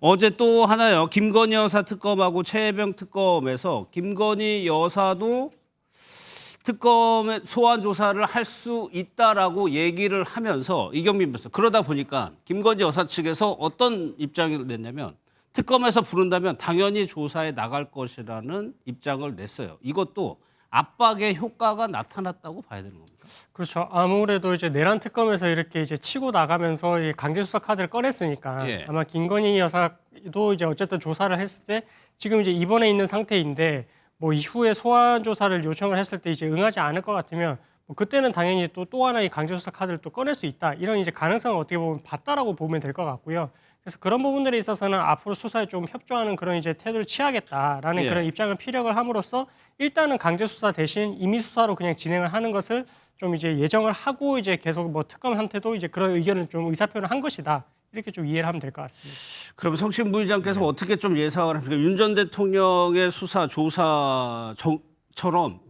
어제 또 하나요. 김건희 여사 특검하고 최혜병 특검에서 김건희 여사도 특검의 소환 조사를 할 수 있다라고 얘기를 하면서 이경민 변호사 그러다 보니까 김건희 여사 측에서 어떤 입장을 냈냐면 특검에서 부른다면 당연히 조사에 나갈 것이라는 입장을 냈어요. 이것도 압박의 효과가 나타났다고 봐야 되는 겁니다. 그렇죠. 아무래도 이제 내란 특검에서 이렇게 이제 치고 나가면서 이 강제 수사 카드를 꺼냈으니까 예. 아마 김건희 여사도 이제 어쨌든 조사를 했을 때 지금 이제 입원해 있는 상태인데 뭐 이후에 소환 조사를 요청을 했을 때 이제 응하지 않을 것 같으면 뭐 그때는 당연히 또 하나의 강제 수사 카드를 또 꺼낼 수 있다 이런 이제 가능성을 어떻게 보면 봤다라고 보면 될 것 같고요. 그래서 그런 부분들에 있어서는 앞으로 수사에 좀 협조하는 그런 이제 태도를 취하겠다라는 예. 그런 입장을 피력을 함으로써 일단은 강제 수사 대신 임의 수사로 그냥 진행을 하는 것을 좀 이제 예정을 하고 이제 계속 뭐 특검한테도 이제 그런 의견을 좀 의사표현을 한 것이다. 이렇게 좀 이해를 하면 될 것 같습니다. 그럼 성신 부의장께서 어떻게 좀 예상을 합니까? 윤 전 대통령의 수사 조사처럼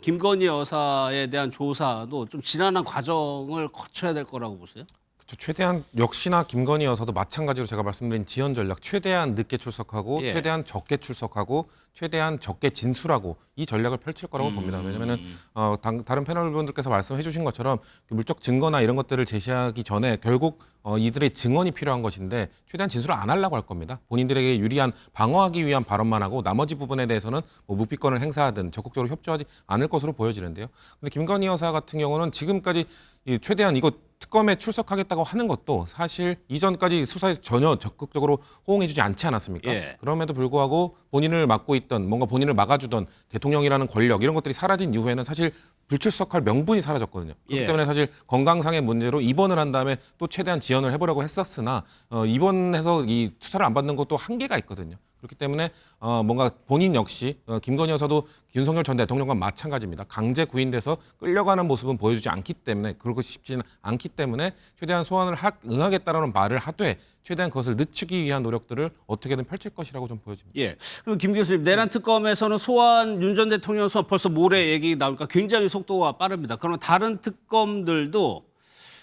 김건희 여사에 대한 조사도 좀 지난한 과정을 거쳐야 될 거라고 보세요? 그렇죠. 최대한 역시나 김건희 여사도 마찬가지로 제가 말씀드린 지연 전략 최대한 늦게 출석하고 예. 최대한 적게 출석하고 최대한 적게 진술하고 이 전략을 펼칠 거라고 봅니다. 왜냐하면 다른 패널분들께서 말씀해 주신 것처럼 물적 증거나 이런 것들을 제시하기 전에 결국 이들의 증언이 필요한 것인데 최대한 진술을 안 하려고 할 겁니다. 본인들에게 유리한 방어하기 위한 발언만 하고 나머지 부분에 대해서는 뭐 묵비권을 행사하든 적극적으로 협조하지 않을 것으로 보여지는데요. 근데 김건희 여사 같은 경우는 지금까지 최대한 이거 특검에 출석하겠다고 하는 것도 사실 이전까지 수사에 전혀 적극적으로 호응해주지 않지 않았습니까? 예. 그럼에도 불구하고 본인을 맡고 있던 뭔가 본인을 막아주던 대통령이라는 권력 이런 것들이 사라진 이후에는 사실 불출석할 명분이 사라졌거든요. 그렇기 예. 때문에 사실 건강상의 문제로 입원을 한 다음에 또 최대한 지연을 해보려고 했었으나 입원해서 이 수사를 안 받는 것도 한계가 있거든요. 그렇기 때문에 뭔가 본인 역시 김건희 여사도 윤석열 전 대통령과 마찬가지입니다. 강제 구인돼서 끌려가는 모습은 보여주지 않기 때문에 그러고 싶지는 않기 때문에 최대한 소환을 응하겠다라는 말을 하되 최대한 그것을 늦추기 위한 노력들을 어떻게든 펼칠 것이라고 좀 보여집니다. 예. 그럼 김 교수님, 내란 특검에서는 소환 윤 전 대통령 소환 벌써 모레 얘기 나오니까 굉장히 속도가 빠릅니다. 그러면 다른 특검들도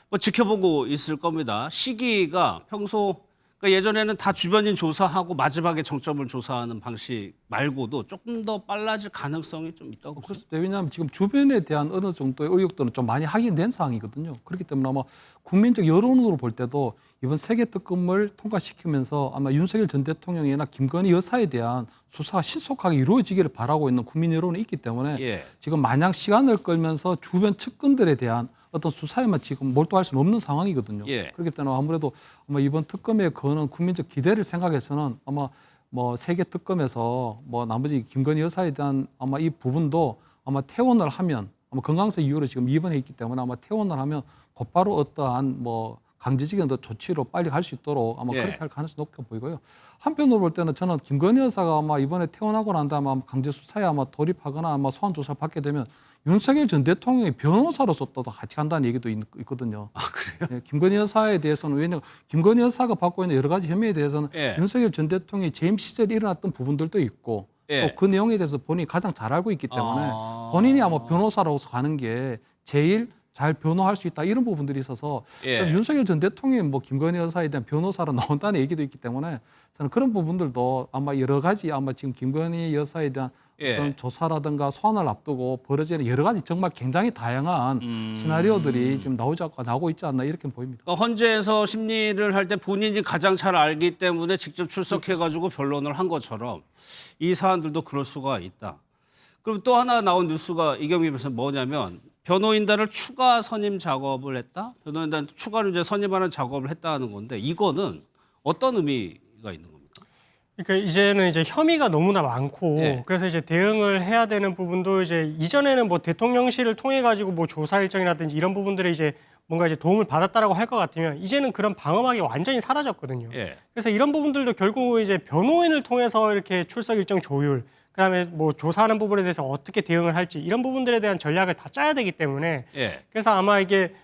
뭐 지켜보고 있을 겁니다. 시기가 평소 그러니까 예전에는 다 주변인 조사하고 마지막에 정점을 조사하는 방식 말고도 조금 더 빨라질 가능성이 좀 있다고 보세요. 그렇습니다. 왜냐하면 지금 주변에 대한 어느 정도의 의혹들은 좀 많이 확인된 사항이거든요. 그렇기 때문에 아마 국민적 여론으로 볼 때도 이번 세계 특검을 통과시키면서 아마 윤석열 전 대통령이나 김건희 여사에 대한 수사가 신속하게 이루어지기를 바라고 있는 국민 여론이 있기 때문에 예. 지금 마냥 시간을 끌면서 주변 측근들에 대한 어떤 수사에만 지금 몰두할 수는 없는 상황이거든요. 예. 그렇기 때문에 아무래도 아마 이번 특검에 거는 국민적 기대를 생각해서는 아마 뭐 세계 특검에서 뭐 나머지 김건희 여사에 대한 아마 이 부분도 아마 퇴원을 하면 아마 건강성 이유로 지금 입원해 있기 때문에 아마 퇴원을 하면 곧바로 어떠한 뭐 강제적인 조치로 빨리 갈 수 있도록 아마 예. 그렇게 할 가능성이 높게 보이고요. 한편으로 볼 때는 저는 김건희 여사가 아마 이번에 퇴원하고 난 다음에 아마 강제 수사에 아마 돌입하거나 아마 소환 조사를 받게 되면 윤석열 전 대통령의 변호사로서 또 같이 간다는 얘기도 있거든요. 아, 그래요? 예, 김건희 여사에 대해서는 왜냐하면 김건희 여사가 받고 있는 여러 가지 혐의에 대해서는 예. 윤석열 전 대통령이 재임 시절에 일어났던 부분들도 있고 예. 또 그 내용에 대해서 본인이 가장 잘 알고 있기 때문에 아. 본인이 아마 변호사로서 가는 게 제일 잘 변호할 수 있다 이런 부분들이 있어서 예. 저는 윤석열 전 대통령이 뭐 김건희 여사에 대한 변호사로 나온다는 얘기도 있기 때문에 저는 그런 부분들도 아마 여러 가지 아마 지금 김건희 여사에 대한 예. 어떤 조사라든가 소환을 앞두고 벌어지는 여러 가지 정말 굉장히 다양한 시나리오들이 지금 나오고 있지 않나 이렇게 보입니다. 그러니까 헌재에서 심리를 할 때 본인이 가장 잘 알기 때문에 직접 출석해가지고 변론을 한 것처럼 이 사안들도 그럴 수가 있다. 그럼 또 하나 나온 뉴스가 이경민 변호사 뭐냐면 변호인단을 추가 선임 작업을 했다. 변호인단 추가로 이제 선임하는 작업을 했다는 건데 이거는 어떤 의미가 있는 겁니까? 그러니까 이제는 이제 혐의가 너무나 많고 예. 그래서 이제 대응을 해야 되는 부분도 이제 이전에는 뭐 대통령실을 통해 가지고 뭐 조사 일정이라든지 이런 부분들에 이제 뭔가 이제 도움을 받았다라고 할 것 같으면 이제는 그런 방어막이 완전히 사라졌거든요. 예. 그래서 이런 부분들도 결국 이제 변호인을 통해서 이렇게 출석 일정 조율, 그다음에 뭐 조사하는 부분에 대해서 어떻게 대응을 할지 이런 부분들에 대한 전략을 다 짜야 되기 때문에 예. 그래서 아마 이게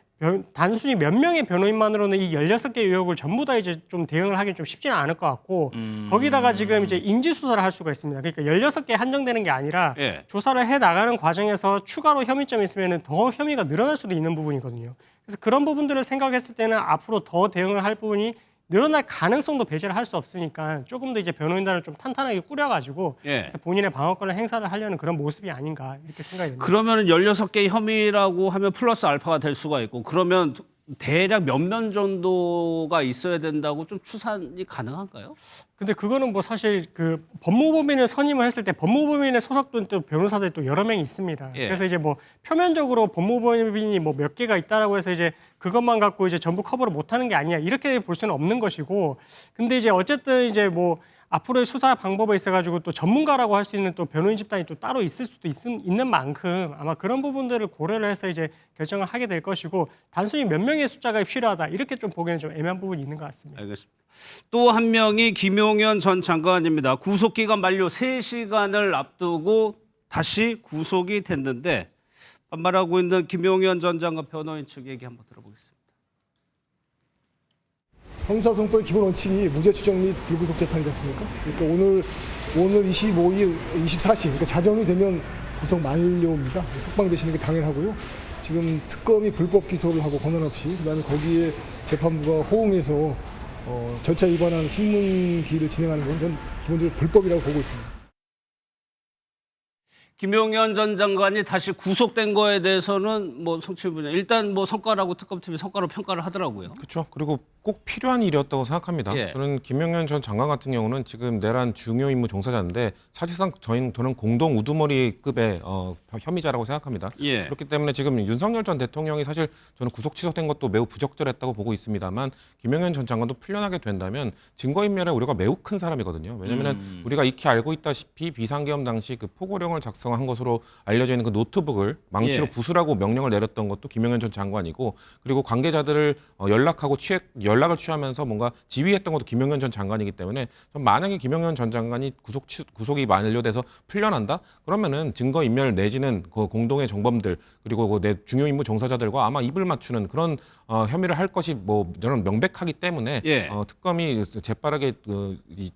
단순히 몇 명의 변호인만으로는 이 16개 의혹을 전부 다 이제 좀 대응을 하긴 좀 쉽지는 않을 것 같고 거기다가 지금 이제 인지 수사를 할 수가 있습니다. 그러니까 16개 한정되는 게 아니라 예. 조사를 해 나가는 과정에서 추가로 혐의점이 있으면 더 혐의가 늘어날 수도 있는 부분이거든요. 그래서 그런 부분들을 생각했을 때는 앞으로 더 대응을 할 부분이 늘어날 가능성도 배제를 할 수 없으니까 조금 더 이제 변호인단을 좀 탄탄하게 꾸려가지고 예. 그래서 본인의 방어권을 행사를 하려는 그런 모습이 아닌가 이렇게 생각이 듭니다. 그러면 16개 혐의라고 하면 플러스 알파가 될 수가 있고 그러면 대략 몇 면 정도가 있어야 된다고 좀 추산이 가능한가요? 근데 그거는 뭐 사실 그 법무법인을 선임을 했을 때 법무법인에 소속된 또 변호사들이 또 여러 명이 있습니다. 예. 그래서 이제 뭐 표면적으로 법무법인이 뭐 몇 개가 있다라고 해서 이제 그것만 갖고 이제 전부 커버를 못하는 게 아니야 이렇게 볼 수는 없는 것이고, 근데 이제 어쨌든 이제 뭐 앞으로의 수사 방법에 있어가지고 또 전문가라고 할 수 있는 또 변호인 집단이 또 따로 있을 수도 있는 만큼 아마 그런 부분들을 고려를 해서 이제 결정을 하게 될 것이고, 단순히 몇 명의 숫자가 필요하다 이렇게 좀 보기에는 좀 애매한 부분이 있는 것 같습니다. 알겠습니다. 또 한 명이 김용현 전 장관입니다. 구속기간 만료 3시간을 앞두고 다시 구속이 됐는데 반발하고 있는 김용현 전 장관 변호인 측 얘기 한번 들어보겠습니다. 형사소송법의 기본 원칙이 무죄 추정 및 불구속 재판이지 않습니까? 그러니까 오늘 25일, 24시, 그러니까 자정이 되면 구속 만료입니다. 석방되시는 게 당연하고요. 지금 특검이 불법 기소를 하고 권한 없이, 그다음에 거기에 재판부가 호응해서 절차 위반한 신문기를 진행하는 건 전 기본적으로 불법이라고 보고 있습니다. 김용현 전 장관이 다시 구속된 거에 대해서는 뭐 성취 분야 일단 뭐 성과라고 특검팀이 성과로 평가를 하더라고요. 그렇죠. 그리고 꼭 필요한 일이었다고 생각합니다. 예. 저는 김용현 전 장관 같은 경우는 지금 내란 중요 임무 종사자인데 사실상 저는 공동 우두머리급의 혐의자라고 생각합니다. 예. 그렇기 때문에 지금 윤석열 전 대통령이 사실 저는 구속 취소된 것도 매우 부적절했다고 보고 있습니다만, 김용현 전 장관도 풀려나게 된다면 증거인멸의 우려가 매우 큰 사람이거든요. 왜냐하면 우리가 익히 알고 있다시피 비상계엄 당시 그 포고령을 작성한 것으로 알려져 있는 그 노트북을 망치로 예. 부수라고 명령을 내렸던 것도 김용현 전 장관이고, 그리고 관계자들을 연락을 취하면서 뭔가 지휘했던 것도 김용현 전 장관이기 때문에 만약에 김용현 전 장관이 구속이 만료돼서 풀려난다? 그러면은 증거인멸 내지는 그 공동의 정범들 그리고 그 내 중요 임무 종사자들과 아마 입을 맞추는 그런 혐의를 할 것이 뭐 저는 명백하기 때문에 예. 특검이 재빠르게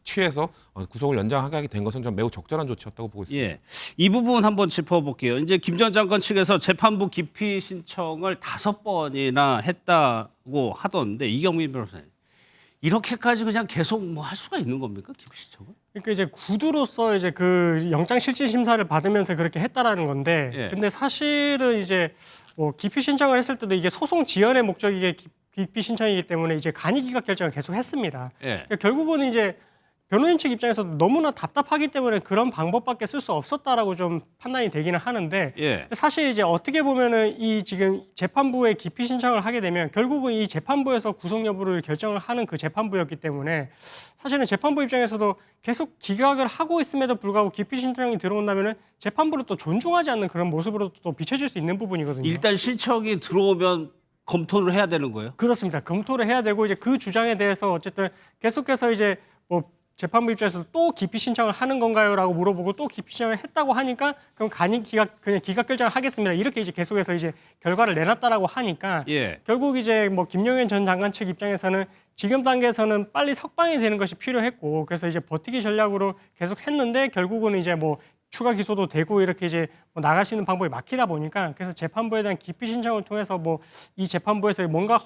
취해서 구속을 연장하게 된 것은 좀 매우 적절한 조치였다고 보고 있습니다. 예, 이 부분 한번 짚어볼게요. 이제 김 전 장관 측에서 재판부 기피 신청을 5번이나 했다고 하던데 이경민 변호사님, 이렇게까지 그냥 계속 뭐 할 수가 있는 겁니까, 기피 신청을? 그러니까 이제 구두로서 이제 그 영장 실질 심사를 받으면서 그렇게 했다라는 건데, 예. 근데 사실은 이제 뭐 기피 신청을 했을 때도 이게 소송 지연의 목적이 이게 기피 신청이기 때문에 이제 간이 기각 결정을 계속 했습니다. 예. 그러니까 결국은 이제 변호인 측 입장에서 너무나 답답하기 때문에 그런 방법밖에 쓸 수 없었다라고 좀 판단이 되기는 하는데, 예. 사실 이제 어떻게 보면은 이 지금 재판부에 기피 신청을 하게 되면 결국은 이 재판부에서 구속 여부를 결정을 하는 그 재판부였기 때문에 사실은 재판부 입장에서도 계속 기각을 하고 있음에도 불구하고 기피 신청이 들어온다면은 재판부를 또 존중하지 않는 그런 모습으로 또 비춰질 수 있는 부분이거든요. 일단 신청이 들어오면 검토를 해야 되는 거예요? 그렇습니다. 검토를 해야 되고 이제 그 주장에 대해서 어쨌든 계속해서 이제 뭐 재판부 입장에서 또 기피 신청을 하는 건가요라고 물어보고 또 기피 신청을 했다고 하니까 그럼 그냥 기각 결정을 하겠습니다. 이렇게 이제 계속해서 이제 결과를 내놨다라고 하니까 예. 결국 이제 뭐 김용현 전 장관 측 입장에서는 지금 단계에서는 빨리 석방이 되는 것이 필요했고, 그래서 이제 버티기 전략으로 계속 했는데 결국은 이제 뭐 추가 기소도 되고 이렇게 이제 뭐 나갈 수 있는 방법이 막히다 보니까, 그래서 재판부에 대한 기피 신청을 통해서 뭐 이 재판부에서 뭔가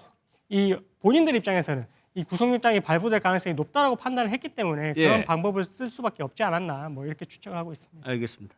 이 본인들 입장에서는 이 구속영장이 발부될 가능성이 높다라고 판단을 했기 때문에 예. 그런 방법을 쓸 수밖에 없지 않았나 뭐 이렇게 추측을 하고 있습니다. 알겠습니다.